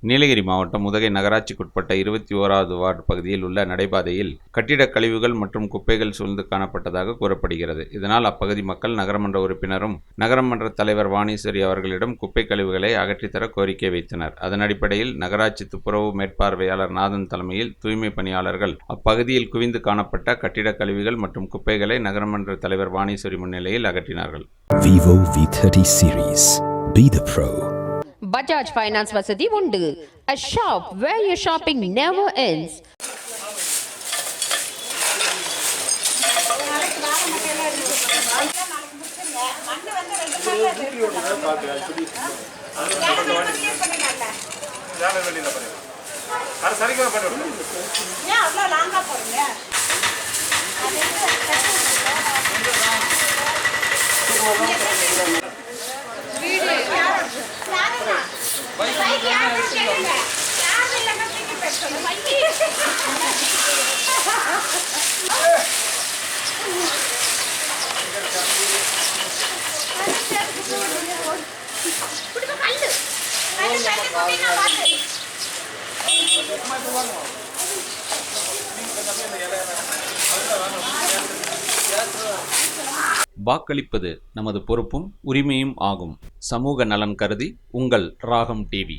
நீலகிரி மாவட்டம் உதகை நகராட்சிக்குட்பட்ட 21வது வார்டு பகுதியில் உள்ள நடைபாதையில் கட்டிடக் கழிவுகள் மற்றும் குப்பைகள் சூழ்ந்து காணப்பட்டதாக கூறப்படுகிறது. இதனால் அப்பகுதி மக்கள் நகரமன்ற உறுப்பினரும் நகரமன்ற தலைவர் வாணீஸ்வரி அவர்களிடம் குப்பை கழிவுகளை அகற்றித்தர கோரிக்கை வைத்தனர். அதன் அடிப்படையில் நகராட்சி துப்புரவு மேற்பார்வையாளர் நாதன் தலைமையில் தூய்மை பணியாளர்கள் அப்பகுதியில் குவிந்து காணப்பட்ட கட்டிடக் கழிவுகள் மற்றும் குப்பைகளை நகரமன்ற தலைவர் வாணீஸ்வரி முன்னிலையில் அகற்றினார்கள். Vivo V30 series. Be the pro. Bajaj Finance வசதி உண்டு. A shop where your shopping never ends. வாக்களிப்பது நமது பொறுப்பும் உரிமையும் ஆகும். சமூக நலன் கருதி உங்கள் ராகம் டிவி.